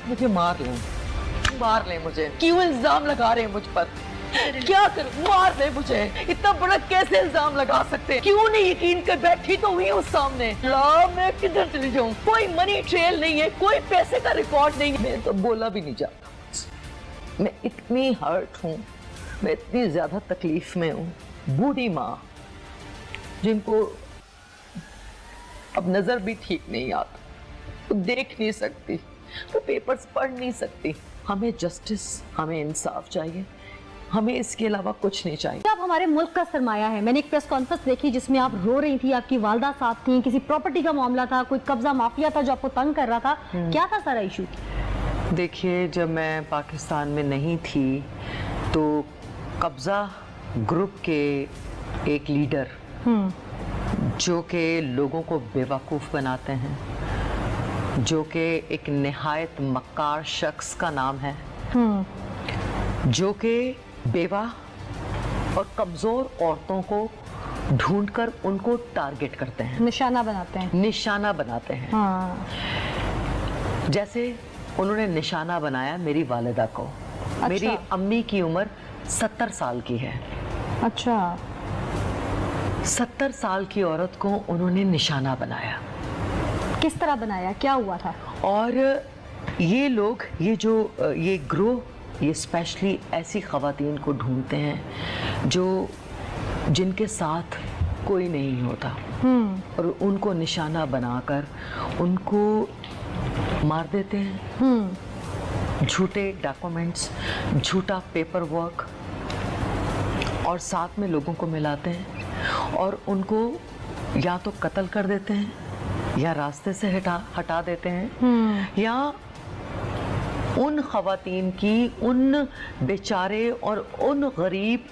मुझे मार लें मुझे। क्यों इल्जाम लगा रहे हैं मुझ पर? क्या करूं? मार दे मुझे। इतना बड़ा कैसे इल्जाम लगा सकते हैं? क्यों नहीं यकीन कर बैठी तो हुई उस सामने। ला मैं किधर चली जाऊं? कोई मनी ट्रेल नहीं है, कोई पैसे का रिकॉर्ड नहीं है। मैं तो बोला भी नहीं जाता। मैं इतनी हर्ट हूँ, मैं इतनी ज्यादा तकलीफ में हूँ। बूढ़ी माँ जिनको अब नजर भी ठीक नहीं आता, वो देख नहीं सकती, वो पेपर्स पढ़ नहीं सकती। हमें जस्टिस, हमें इंसाफ चाहिए, हमें इसके अलावा कुछ नहीं चाहिए। आप हमारे मुल्क का सरमाया है। मैंने एक प्रेस कॉन्फ्रेंस देखी जिसमें आप रो रही थी, आपकी वालदा साथ थी, किसी प्रॉपर्टी का मामला था, कोई कब्जा माफिया था जो आपको तंग कर रहा था। क्या था सारा इशू? देखिए, जब मैं पाकिस्तान में नहीं थी तो कब्जा ग्रुप के एक लीडर जो कि लोगों को बेवकूफ़ बनाते हैं, जो कि एक निहायत मक्कार शख्स का नाम है, जो कि बेवा और कमज़ोर औरतों को ढूंढकर उनको टारगेट करते हैं, निशाना बनाते हैं। हाँ। जैसे उन्होंने निशाना बनाया मेरी वालिदा को। अच्छा। मेरी अम्मी की उम्र 70 साल की है। अच्छा। 70 साल की औरत को उन्होंने निशाना बनाया। किस तरह बनाया? क्या हुआ था? और ये लोग, ये ग्रोह, ये स्पेशली ऐसी ख़वातीन को ढूंढते हैं जिनके साथ कोई नहीं होता, और उनको निशाना बनाकर उनको मार देते हैं। झूठे डॉक्यूमेंट्स, झूठा पेपर वर्क, और साथ में लोगों को मिलाते हैं और उनको या तो कत्ल कर देते हैं या रास्ते से हटा देते हैं, या उन ख़वातीन की, उन बेचारे और उन गरीब,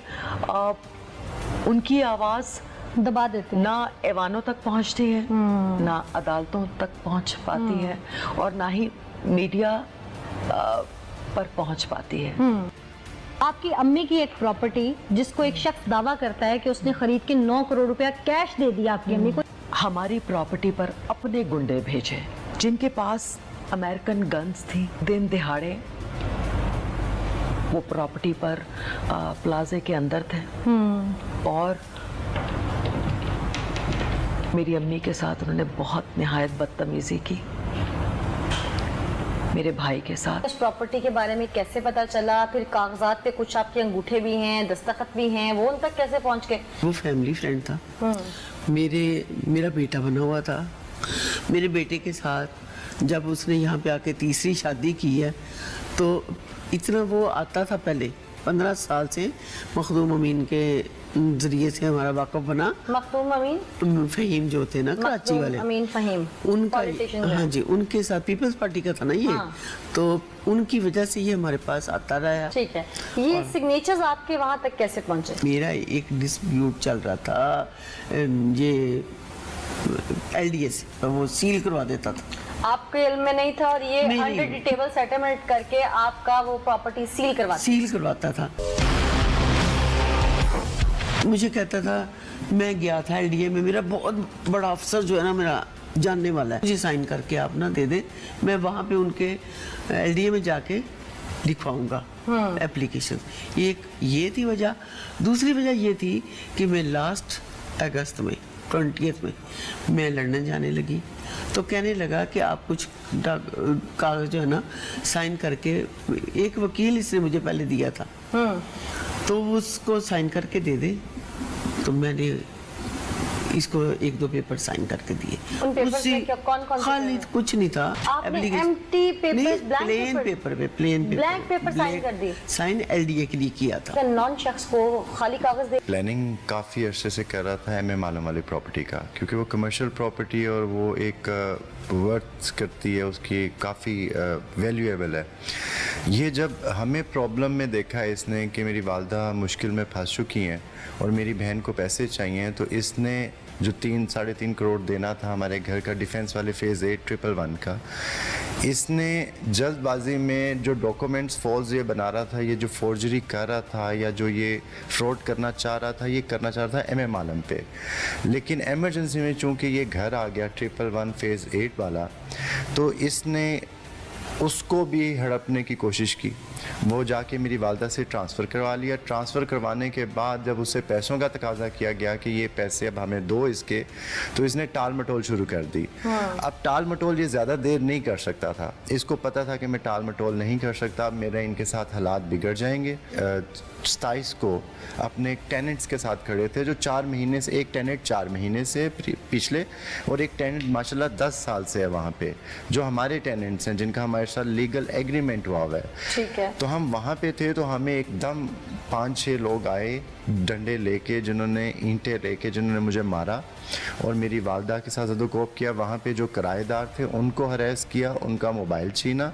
उनकी आवाज़ दबा देते हैं। ना ऐवानों तक पहुंचती है, ना अदालतों तक पहुंच पाती है, और ना ही मीडिया पर पहुंच पाती है। आपकी अम्मी की एक प्रॉपर्टी जिसको एक शख्स दावा करता है कि उसने खरीद के 9 करोड़ रुपया कैश दे दिया आपकी अम्मी को। हमारी प्रॉपर्टी पर अपने गुंडे भेजे जिनके पास अमेरिकन गन्स थी। दिन दिहाड़े वो प्रॉपर्टी पर प्लाजे के अंदर थे, और मेरी अम्मी के साथ उन्होंने बहुत निहायत बदतमीजी की, मेरे भाई के साथ। इस प्रॉपर्टी के बारे में कैसे पता चला? फिर कागजात पे कुछ आपके अंगूठे भी हैं, दस्तखत भी हैं, वो उन तक कैसे पहुंच गए? वो फैमिली फ्रेंड था। मेरा बेटा बना हुआ था। मेरे बेटे के साथ जब उसने यहाँ पे आके तीसरी शादी की है, तो इतना वो आता था पहले 15 साल से। मखदूम अमीन के जरिए से हमारा वाकफ बना। मखदूम अमीन फहीम जो थे ना, कराची वाले, अमीन फहीम, उनका, हाँ जी, उनके साथ पीपल्स पार्टी का था ना ये। हाँ। तो उनकी वजह से ये हमारे पास आता रहा। ठीक है। ये सिग्नेचर्स आपके वहाँ तक कैसे पहुँचे? मेरा एक डिस्प्यूट चल रहा था, ये LDS वो सील करवा देता था। आपके इल्म में नहीं था, और ये अंडर टेबल सेटलमेंट करके आपका वो प्रॉपर्टी सील करवाता था। मुझे कहता था, मैं गया था LDA में, मेरा बहुत बड़ा अफसर जो है ना, मेरा जानने वाला है, मुझे साइन करके आप ना दे दे, मैं वहाँ पे उनके LDA में जाके लिखवाऊंगा एप्लीकेशन। एक ये थी वजह। दूसरी वजह ये थी कि मैं लास्ट अगस्त में 20th में मैं लंदन जाने लगी, तो कहने लगा कि आप कुछ कागज जो है ना साइन करके, एक वकील इसने मुझे पहले दिया था, तो उसको साइन करके दे दे। तो मैंने इसको 1-2 पेपर साइन करके दिए। उन पेपर्स में क्या, कौन-कौन से? खाली कुछ नहीं था। आपने empty papers, plain paper sign कर दिए। साइन LDA के लिए किया था। नॉन शख्स को खाली कागज दे। प्लानिंग काफ़ी अरसे से कर रहा था एम मालूम वाली प्रॉपर्टी का, क्योंकि वो कमर्शियल प्रॉपर्टी और वो एक वर्थ करती है, उसकी काफ़ी वैल्यूएबल है। ये जब हमें प्रॉब्लम में देखा है इसने कि मेरी वालदा मुश्किल में फंस चुकी हैं और मेरी बहन को पैसे चाहिए, तो इसने जो 3-3.5 करोड़ देना था हमारे घर का, डिफेंस वाले फेज़ 8-111 का, इसने जल्दबाजी में जो डॉक्यूमेंट्स फॉल्स ये बना रहा था, ये जो फोर्जरी कर रहा था, या जो ये फ्रॉड करना चाह रहा था, ये करना चाह रहा था MM आलम पे। लेकिन एमरजेंसी में चूँकि ये घर आ गया 111 फेज़ 8 वाला, तो इसने उसको भी हड़पने की कोशिश की। वो जाके मेरी वालदा से ट्रांसफ़र करवा लिया। ट्रांसफ़र करवाने के बाद जब उससे पैसों का तकाजा किया गया कि ये पैसे अब हमें दो इसके, तो इसने टाल मटोल शुरू कर दी। अब टाल मटोल ये ज़्यादा देर नहीं कर सकता था। इसको पता था कि मैं टाल मटोल नहीं कर सकता, मेरे इनके साथ हालात बिगड़ जाएंगे। 27 को अपने टेनेंट्स के साथ खड़े थे, जो 4 महीने से, एक टेनेंट 4 महीने से पिछले, और एक टेनेंट माशाल्लाह 10 साल से है वहाँ पे, जो हमारे टेनेंट्स हैं, जिनका हमारे साथ लीगल एग्रीमेंट हुआ हुआ है। ठीक है। तो हम वहाँ पे थे, तो हमें एकदम 5-6 लोग आए डंडे लेके, जिन्होंने ईंटें लेके, जिन्होंने मुझे मारा और मेरी वालदा के साथ ज़दोकोप किया। वहाँ पे जो किराएदार थे उनको हरेस किया, उनका मोबाइल छीना।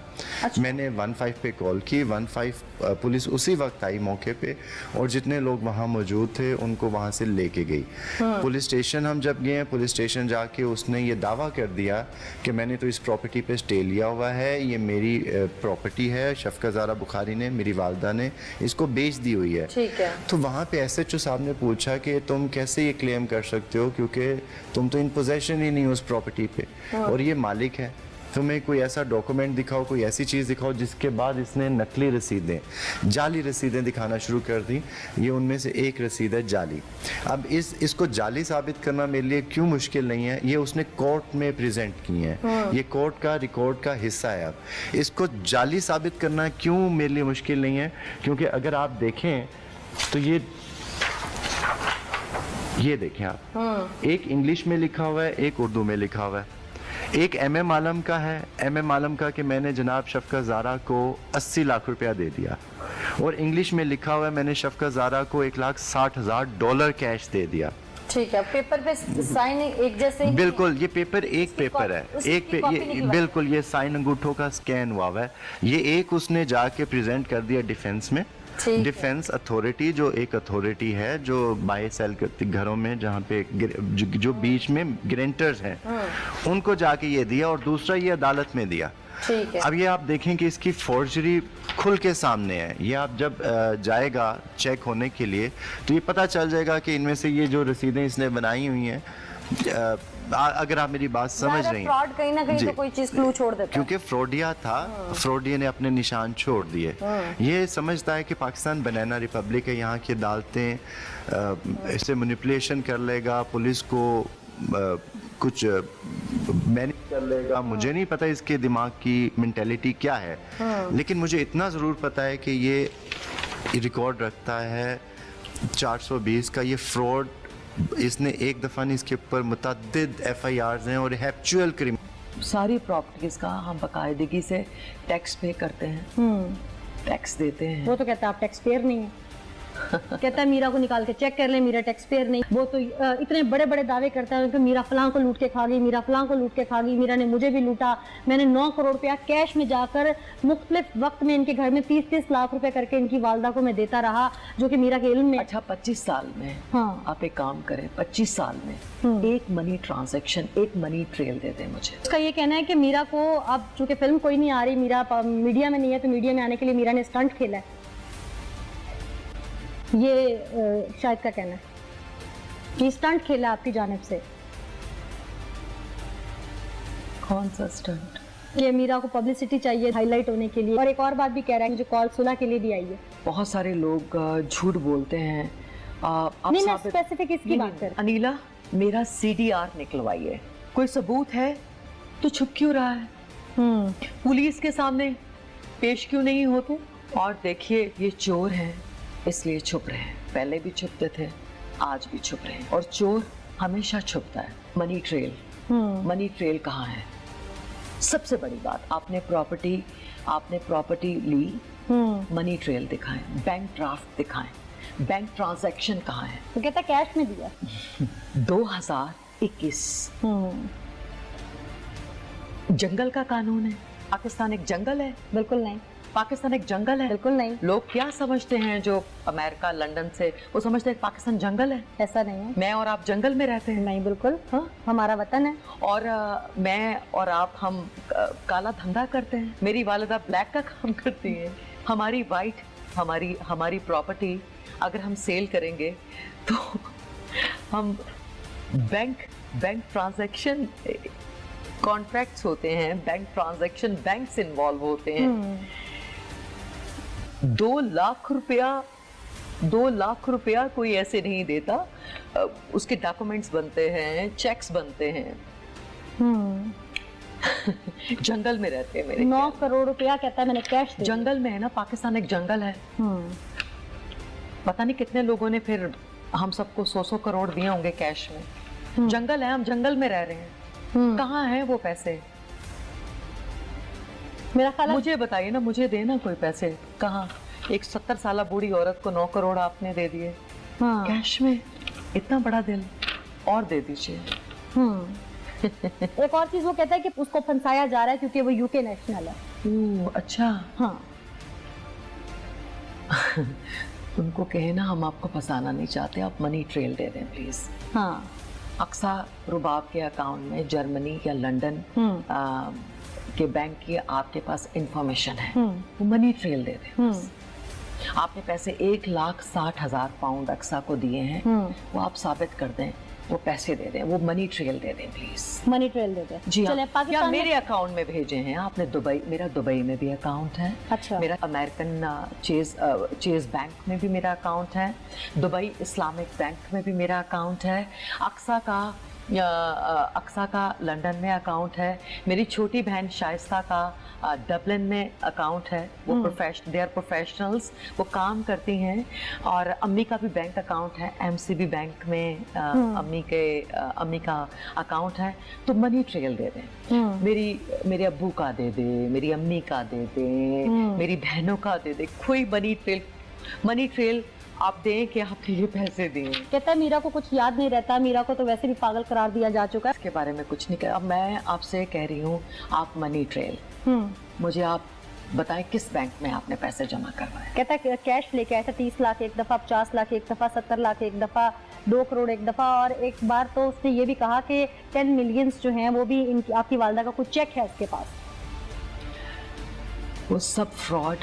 मैंने 15 पे कॉल की, 15 पुलिस उसी वक्त आई मौके पे, और जितने लोग वहाँ मौजूद थे उनको वहाँ से लेके गई। पुलिस स्टेशन हम जब गए, पुलिस स्टेशन जाके उसने ये दावा कर दिया कि मैंने तो इस प्रॉपर्टी पे स्टे लिया हुआ है, ये मेरी प्रॉपर्टी है, शफका ज़ारा बुखारी ने, मेरी वालदा ने इसको बेच दी हुई है। ठीक है। तो वहाँ पे एसएचओ साहब ने पूछा कि तुम कैसे ये क्लेम कर सकते हो, क्योंकि तुम तो इन पोजेशन ही नहीं हो उस प्रॉपर्टी पे, और ये मालिक है। तुम्हें कोई ऐसा डॉक्यूमेंट दिखाओ, कोई ऐसी चीज़ दिखाओ। जिसके बाद इसने नकली रसीदें, जाली रसीदें दिखाना शुरू कर दी। ये उनमें से एक रसीद है जाली। अब इसको जाली साबित करना मेरे लिए क्यों मुश्किल नहीं है, ये उसने कोर्ट में प्रेजेंट की है, ये कोर्ट का रिकॉर्ड का हिस्सा है। अब इसको जाली साबित करना क्यों मेरे लिए मुश्किल नहीं है, क्योंकि अगर आप देखें तो ये देखें आप, एक इंग्लिश में लिखा हुआ है, एक उर्दू में लिखा हुआ है। एक MM आलम का है, MM आलम का कि मैंने जनाब शफका ज़ारा को 80 लाख रुपया दे दिया, और इंग्लिश में लिखा हुआ है मैंने शफका ज़ारा को $1,60,000 कैश दे दिया। ठीक है। पेपर पे साइन एक जैसे ही? बिल्कुल, ये पेपर एक पेपर है, एक पे ये बिल्कुल ये साइन अंगूठों का स्कैन हुआ है। ये एक उसने जाके प्रेजेंट कर दिया डिफेंस में। डिफेंस अथॉरिटी जो एक अथॉरिटी है जो बाय सेल करती घरों में, जहाँ पे जो बीच में ग्रेंटर्स हैं, उनको जाके ये दिया, और दूसरा ये अदालत में दिया। ठीक है। अब ये आप देखें कि इसकी फोर्जरी खुल के सामने है। ये आप जब जाएगा चेक होने के लिए तो ये पता चल जाएगा कि इनमें से ये जो रसीदें इसने बनाई हुई हैं, अगर आप मेरी बात समझ रही हैं, फ्रॉड कहीं ना कहीं तो कोई चीज क्लू छोड़ देता है। क्योंकि फ्रॉडिया था, फ्रॉडिया ने अपने निशान छोड़ दिए। ये समझता है कि पाकिस्तान बनाना रिपब्लिक है, यहाँ की अदालतें इससे मैनिपुलेशन कर लेगा, पुलिस को कुछ मैनेज कर लेगा। मुझे नहीं पता इसके दिमाग की मेंटालिटी क्या है, लेकिन मुझे इतना ज़रूर पता है कि ये रिकॉर्ड रखता है 420 का। ये फ्रॉड, इसने एक दफ़ा नहीं, इसके ऊपर मुतअद्दिद FIRs हैं और हैप्चुअल क्रिमिनल। सारी प्रॉपर्टीज का हम बाकायदगी से टैक्स पे करते हैं, टैक्स देते हैं। वो तो कहता है आप टैक्स पेयर नहीं है। कहता है मीरा को निकाल के चेक कर ले, मीरा टैक्स पेयर नहीं। वो तो इतने बड़े बड़े दावे करता है कि मीरा फलां को लूट के खा गई, मीरा फलां को लूट के खा गई, मीरा ने मुझे भी लूटा, मैंने 9 करोड़ रुपया कैश में जाकर मुख्तलिफ वक्त में इनके घर में 30-30 लाख रुपए करके इनकी वालदा को मैं देता रहा, जो कि मीरा के इल्म में। अच्छा, 25 साल में आप एक काम करें, 25 साल में एक मनी ट्रांजैक्शन, एक मनी ट्रेल दे दें मुझे। उसका ये कहना है कि मीरा को, अब चूंकि फिल्म कोई नहीं आ रही, मीरा मीडिया में नहीं है, तो मीडिया में आने के लिए मीरा ने स्टंट खेला है, ये शायद का कहना है कि स्टंट खेला आपकी जानिब से। कौन सा स्टंट? ये मीरा को पब्लिसिटी चाहिए हाईलाइट होने के लिए, और एक और बात भी कह रहा है, मुझे कॉल सुलह के लिए भी आई है। बहुत सारे लोग झूठ बोलते हैं। आप नहीं, मैं स्पेसिफिक इसकी बात कर रही हूं। अनीला, मेरा CDR निकलवाइए। कोई सबूत है तो छुप क्यों रहा है? पुलिस के सामने पेश क्यों नहीं होते? और देखिए, ये चोर हैं इसलिए छुप रहे हैं, पहले भी छुपते थे, आज भी छुप रहे हैं, और चोर हमेशा छुपता है। मनी ट्रेल, मनी ट्रेल कहाँ है? सबसे बड़ी बात, आपने प्रॉपर्टी ली, मनी ट्रेल दिखाएं, बैंक ड्राफ्ट दिखाएं, बैंक ट्रांजैक्शन कहाँ है? तो कहता कैश में दिया। 2021 जंगल का कानून है। पाकिस्तान एक जंगल है? बिल्कुल नहीं। पाकिस्तान एक जंगल है? बिल्कुल नहीं। लोग क्या समझते हैं जो अमेरिका, लंदन से, वो समझते हैं पाकिस्तान जंगल है। ऐसा नहीं है। मैं और आप जंगल में रहते हैं? नहीं, बिल्कुल। हाँ, हमारा वतन है। और मैं और आप, हम काला धंधा करते हैं। मेरी वालिदा ब्लैक का काम करती है। हमारी वाइट, हमारी प्रॉपर्टी अगर हम सेल करेंगे तो हम बैंक ट्रांजैक्शन कॉन्ट्रैक्ट्स होते हैं, बैंक ट्रांजैक्शन, बैंक से इन्वॉल्व होते हैं। 2 लाख रुपया कोई ऐसे नहीं देता। उसके डॉक्यूमेंट्स बनते हैं, चेक्स बनते हैं। जंगल में रहते हैं मेरे 9 करोड़ रुपया कहता है मैंने कैश दे दिया। जंगल में है ना, पाकिस्तान एक जंगल है। पता नहीं कितने लोगों ने फिर हम सबको 100 करोड़ दिए होंगे कैश में। जंगल है, हम जंगल में रह रहे हैं। कहाँ है वो पैसे? मेरा ख्याल है मुझे बताइए ना, मुझे देना कोई पैसे। कहाँ? एक 70 साल बूढ़ी औरत को 9 करोड़ आपने दे दिए कैश में। इतना बड़ा दिल, और दे दीजिए। एक और चीज वो कहता है कि उसको फंसाया जा रहा है क्योंकि वो यूके नेशनल है। अच्छा। हाँ, उनको कहे ना, हम आपको फंसाना नहीं चाहते, आप मनी ट्रेल दे दें प्लीज। हाँ, अक्सा रुबाब के अकाउंट में जर्मनी या लंदन के बैंक की आपके पास इंफॉर्मेशन है, वो मनी ट्रेल दे दें बस। आपने पैसे 1,60,000 पाउंड अक्सा को दिए हैं, वो आप साबित कर दें, वो पैसे दे दें, वो मनी ट्रेल दे दें प्लीज। मनी ट्रेल देते हैं। जी हाँ। चले या पाकिस्तान में- मेरे अकाउंट में भेजे हैं आपने दुबई, मेरा दुबई में भी अकाउंट है। अच्छा। मेरा अमेरिकन चेज बैंक में भी मेरा अकाउंट है। दुबई इस्लामिक बैंक में भी मेरा अकाउंट है। अक्सा का लंदन में अकाउंट है। मेरी छोटी बहन शाइस्ता का डबलिन में अकाउंट है। वो दे आर प्रोफेशनल्स, वो काम करती हैं। और अम्मी का भी बैंक अकाउंट है, एमसीबी बैंक में अम्मी का अकाउंट है। तो मनी ट्रेल दे दें। मेरे अब्बू का दे दे, मेरी अम्मी का दे दे, मेरी बहनों का दे दे। कोई मनी ट्रेल आप दें कि आपने ये पैसे दिए। कहता है मीरा को कुछ याद नहीं रहता, मीरा को तो वैसे भी पागल करार दिया जा चुका है। इसके बारे में कुछ नहीं कर। अब मैं आपसे कह रही हूँ, आप मनी ट्रेल मुझे आप बताएं किस बैंक में आपने पैसे जमा करवाए। कहता है कैश लेके आया था 30 लाख एक दफा, 50 लाख एक दफा, 70 लाख एक दफा, 2 करोड़ एक दफा। और एक बार तो उसने ये भी कहा कि 10 मिलियंस जो हैं वो भी आपकी वालदा का कुछ चेक है उसके पास। वो सब फ्रॉड